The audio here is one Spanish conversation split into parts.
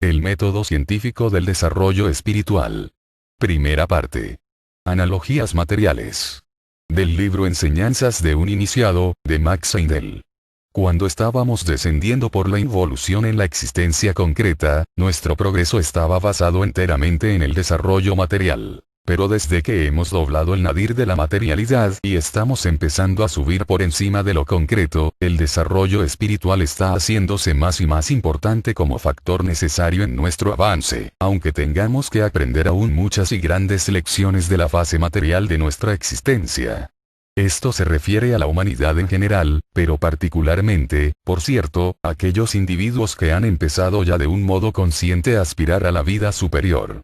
El método científico del desarrollo espiritual. Primera parte. Analogías materiales. Del libro Enseñanzas de un iniciado, de Max Seidel. Cuando estábamos descendiendo por la involución en la existencia concreta, nuestro progreso estaba basado enteramente en el desarrollo material. Pero desde que hemos doblado el nadir de la materialidad y estamos empezando a subir por encima de lo concreto, el desarrollo espiritual está haciéndose más y más importante como factor necesario en nuestro avance, aunque tengamos que aprender aún muchas y grandes lecciones de la fase material de nuestra existencia. Esto se refiere a la humanidad en general, pero particularmente, por cierto, a aquellos individuos que han empezado ya de un modo consciente a aspirar a la vida superior.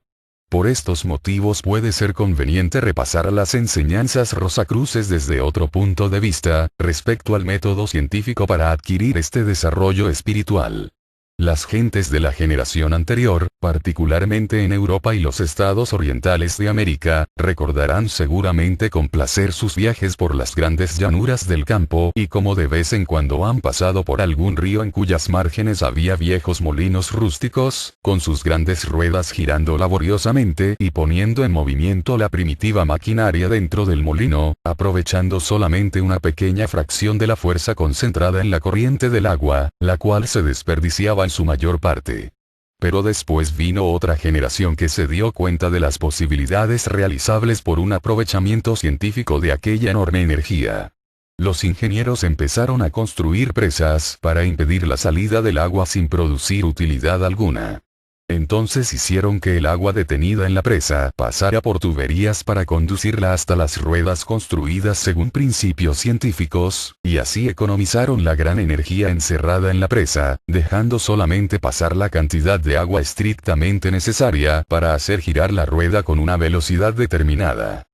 Por estos motivos puede ser conveniente repasar las enseñanzas rosacruces desde otro punto de vista, respecto al método científico para adquirir este desarrollo espiritual. Las gentes de la generación anterior, particularmente en Europa y los estados orientales de América, recordarán seguramente con placer sus viajes por las grandes llanuras del campo y como de vez en cuando han pasado por algún río en cuyas márgenes había viejos molinos rústicos, con sus grandes ruedas girando laboriosamente y poniendo en movimiento la primitiva maquinaria dentro del molino, aprovechando solamente una pequeña fracción de la fuerza concentrada en la corriente del agua, la cual se desperdiciaba en su mayor parte. Pero después vino otra generación que se dio cuenta de las posibilidades realizables por un aprovechamiento científico de aquella enorme energía. Los ingenieros empezaron a construir presas para impedir la salida del agua sin producir utilidad alguna. Entonces hicieron que el agua detenida en la presa pasara por tuberías para conducirla hasta las ruedas construidas según principios científicos, y así economizaron la gran energía encerrada en la presa, dejando solamente pasar la cantidad de agua estrictamente necesaria para hacer girar la rueda con una velocidad determinada.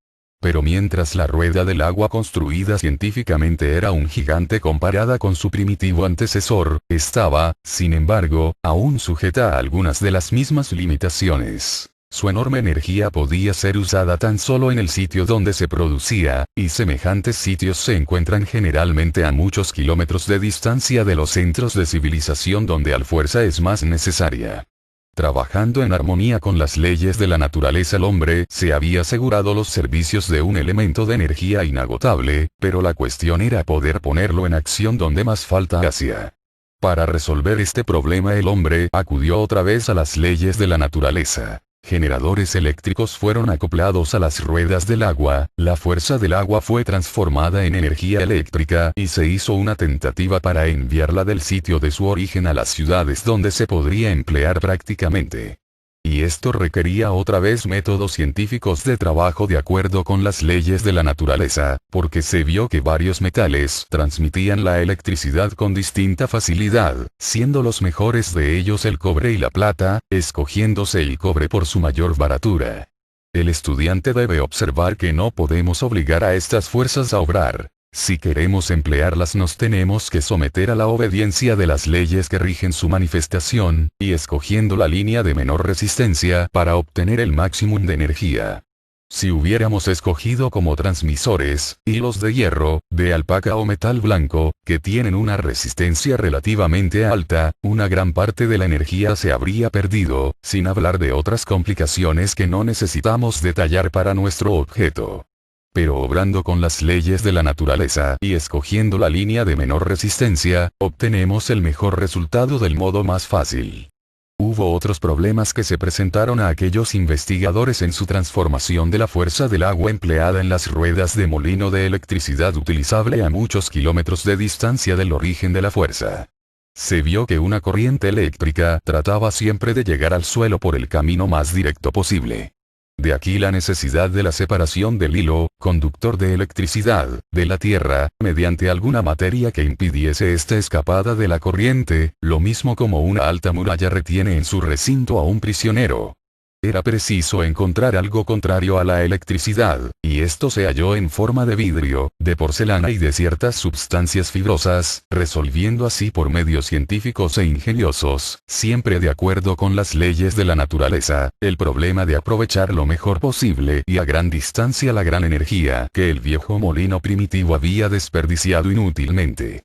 Pero mientras la rueda del agua construida científicamente era un gigante comparada con su primitivo antecesor, estaba, sin embargo, aún sujeta a algunas de las mismas limitaciones. Su enorme energía podía ser usada tan solo en el sitio donde se producía, y semejantes sitios se encuentran generalmente a muchos kilómetros de distancia de los centros de civilización donde la fuerza es más necesaria. Trabajando en armonía con las leyes de la naturaleza, el hombre se había asegurado los servicios de un elemento de energía inagotable, pero la cuestión era poder ponerlo en acción donde más falta hacía. Para resolver este problema el hombre acudió otra vez a las leyes de la naturaleza. Generadores eléctricos fueron acoplados a las ruedas del agua, la fuerza del agua fue transformada en energía eléctrica y se hizo una tentativa para enviarla del sitio de su origen a las ciudades donde se podría emplear prácticamente. Y esto requería otra vez métodos científicos de trabajo de acuerdo con las leyes de la naturaleza, porque se vio que varios metales transmitían la electricidad con distinta facilidad, siendo los mejores de ellos el cobre y la plata, escogiéndose el cobre por su mayor baratura. El estudiante debe observar que no podemos obligar a estas fuerzas a obrar. Si queremos emplearlas nos tenemos que someter a la obediencia de las leyes que rigen su manifestación, y escogiendo la línea de menor resistencia para obtener el máximo de energía. Si hubiéramos escogido como transmisores, hilos de hierro, de alpaca o metal blanco, que tienen una resistencia relativamente alta, una gran parte de la energía se habría perdido, sin hablar de otras complicaciones que no necesitamos detallar para nuestro objeto. Pero obrando con las leyes de la naturaleza y escogiendo la línea de menor resistencia, obtenemos el mejor resultado del modo más fácil. Hubo otros problemas que se presentaron a aquellos investigadores en su transformación de la fuerza del agua empleada en las ruedas de molino de electricidad utilizable a muchos kilómetros de distancia del origen de la fuerza. Se vio que una corriente eléctrica trataba siempre de llegar al suelo por el camino más directo posible. De aquí la necesidad de la separación del hilo, conductor de electricidad, de la tierra, mediante alguna materia que impidiese esta escapada de la corriente, lo mismo como una alta muralla retiene en su recinto a un prisionero. Era preciso encontrar algo contrario a la electricidad, y esto se halló en forma de vidrio, de porcelana y de ciertas sustancias fibrosas, resolviendo así por medios científicos e ingeniosos, siempre de acuerdo con las leyes de la naturaleza, el problema de aprovechar lo mejor posible y a gran distancia la gran energía que el viejo molino primitivo había desperdiciado inútilmente.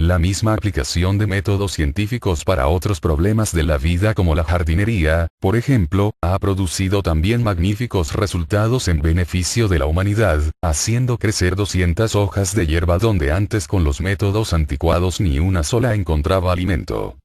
La misma aplicación de métodos científicos para otros problemas de la vida como la jardinería, por ejemplo, ha producido también magníficos resultados en beneficio de la humanidad, haciendo crecer 200 hojas de hierba donde antes con los métodos anticuados ni una sola encontraba alimento.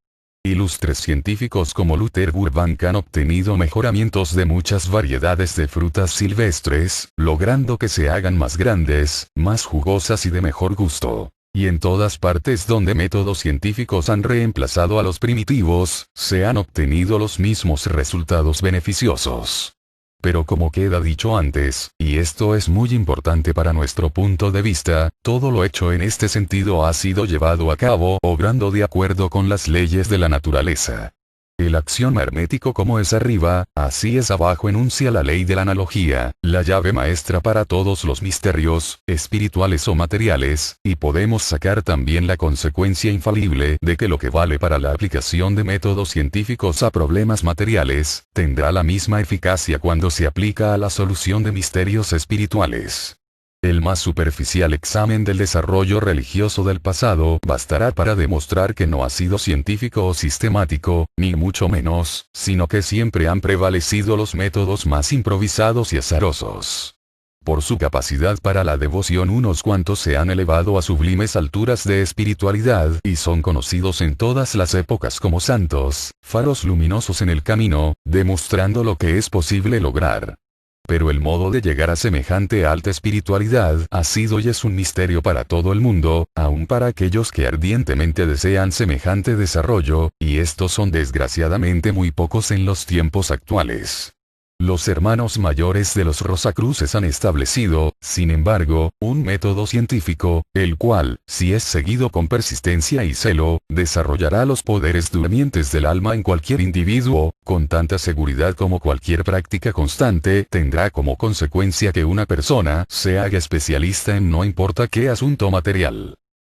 Ilustres científicos como Luther Burbank han obtenido mejoramientos de muchas variedades de frutas silvestres, logrando que se hagan más grandes, más jugosas y de mejor gusto. Y en todas partes donde métodos científicos han reemplazado a los primitivos, se han obtenido los mismos resultados beneficiosos. Pero como queda dicho antes, y esto es muy importante para nuestro punto de vista, todo lo hecho en este sentido ha sido llevado a cabo obrando de acuerdo con las leyes de la naturaleza. El axioma hermético como es arriba, así es abajo enuncia la ley de la analogía, la llave maestra para todos los misterios, espirituales o materiales, y podemos sacar también la consecuencia infalible de que lo que vale para la aplicación de métodos científicos a problemas materiales, tendrá la misma eficacia cuando se aplica a la solución de misterios espirituales. El más superficial examen del desarrollo religioso del pasado bastará para demostrar que no ha sido científico o sistemático, ni mucho menos, sino que siempre han prevalecido los métodos más improvisados y azarosos. Por su capacidad para la devoción unos cuantos se han elevado a sublimes alturas de espiritualidad y son conocidos en todas las épocas como santos, faros luminosos en el camino, demostrando lo que es posible lograr. Pero el modo de llegar a semejante alta espiritualidad ha sido y es un misterio para todo el mundo, aun para aquellos que ardientemente desean semejante desarrollo, y estos son desgraciadamente muy pocos en los tiempos actuales. Los hermanos mayores de los Rosacruces han establecido, sin embargo, un método científico, el cual, si es seguido con persistencia y celo, desarrollará los poderes durmientes del alma en cualquier individuo, con tanta seguridad como cualquier práctica constante tendrá como consecuencia que una persona se haga especialista en no importa qué asunto material.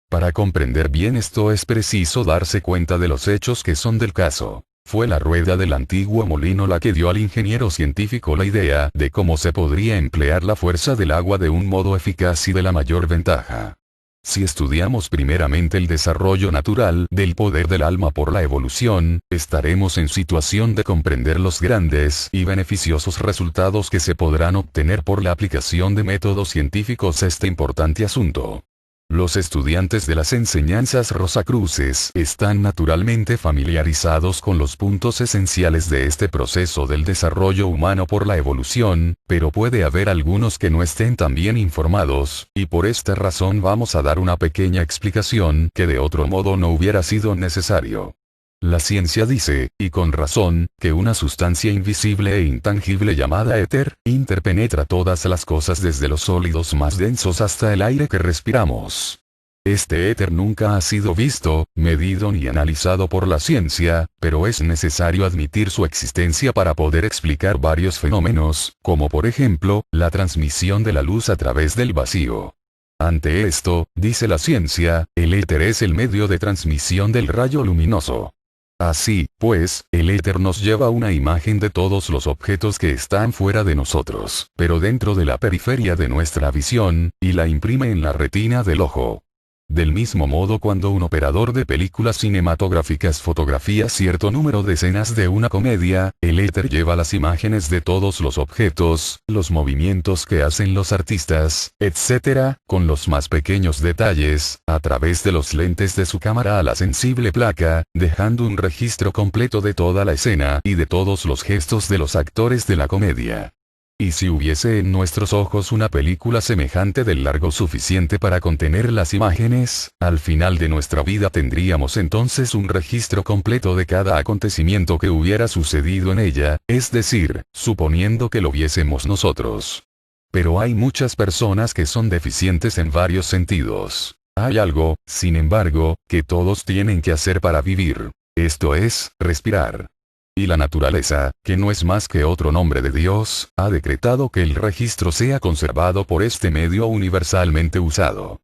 Para comprender bien esto es preciso darse cuenta de los hechos que son del caso. Fue la rueda del antiguo molino la que dio al ingeniero científico la idea de cómo se podría emplear la fuerza del agua de un modo eficaz y de la mayor ventaja. Si estudiamos primeramente el desarrollo natural del poder del alma por la evolución, estaremos en situación de comprender los grandes y beneficiosos resultados que se podrán obtener por la aplicación de métodos científicos a este importante asunto. Los estudiantes de las enseñanzas Rosacruces están naturalmente familiarizados con los puntos esenciales de este proceso del desarrollo humano por la evolución, pero puede haber algunos que no estén tan bien informados, y por esta razón vamos a dar una pequeña explicación que de otro modo no hubiera sido necesario. La ciencia dice, y con razón, que una sustancia invisible e intangible llamada éter, interpenetra todas las cosas desde los sólidos más densos hasta el aire que respiramos. Este éter nunca ha sido visto, medido ni analizado por la ciencia, pero es necesario admitir su existencia para poder explicar varios fenómenos, como por ejemplo, la transmisión de la luz a través del vacío. Ante esto, dice la ciencia, el éter es el medio de transmisión del rayo luminoso. Así, pues, el éter nos lleva una imagen de todos los objetos que están fuera de nosotros, pero dentro de la periferia de nuestra visión, y la imprime en la retina del ojo. Del mismo modo cuando un operador de películas cinematográficas fotografía cierto número de escenas de una comedia, el éter lleva las imágenes de todos los objetos, los movimientos que hacen los artistas, etc., con los más pequeños detalles, a través de los lentes de su cámara a la sensible placa, dejando un registro completo de toda la escena y de todos los gestos de los actores de la comedia. Y si hubiese en nuestros ojos una película semejante del largo suficiente para contener las imágenes, al final de nuestra vida tendríamos entonces un registro completo de cada acontecimiento que hubiera sucedido en ella, es decir, suponiendo que lo viésemos nosotros. Pero hay muchas personas que son deficientes en varios sentidos. Hay algo, sin embargo, que todos tienen que hacer para vivir. Esto es, respirar. Y la naturaleza, que no es más que otro nombre de Dios, ha decretado que el registro sea conservado por este medio universalmente usado.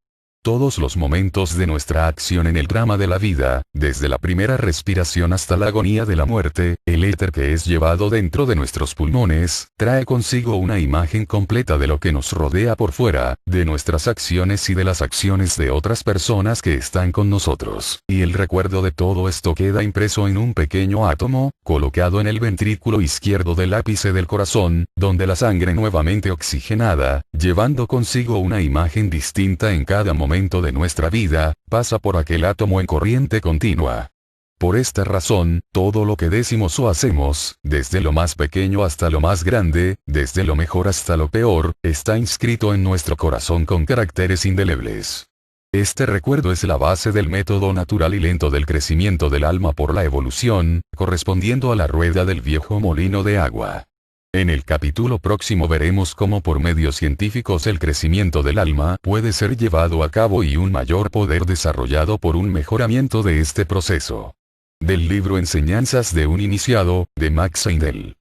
Todos los momentos de nuestra acción en el drama de la vida, desde la primera respiración hasta la agonía de la muerte, el éter que es llevado dentro de nuestros pulmones, trae consigo una imagen completa de lo que nos rodea por fuera, de nuestras acciones y de las acciones de otras personas que están con nosotros. Y el recuerdo de todo esto queda impreso en un pequeño átomo, colocado en el ventrículo izquierdo del ápice del corazón, donde la sangre nuevamente oxigenada, llevando consigo una imagen distinta en cada momento de nuestra vida, pasa por aquel átomo en corriente continua. Por esta razón, todo lo que decimos o hacemos, desde lo más pequeño hasta lo más grande, desde lo mejor hasta lo peor, está inscrito en nuestro corazón con caracteres indelebles. Este recuerdo es la base del método natural y lento del crecimiento del alma por la evolución, correspondiendo a la rueda del viejo molino de agua. En el capítulo próximo veremos cómo por medios científicos el crecimiento del alma puede ser llevado a cabo y un mayor poder desarrollado por un mejoramiento de este proceso. Del libro Enseñanzas de un iniciado, de Max Heindel.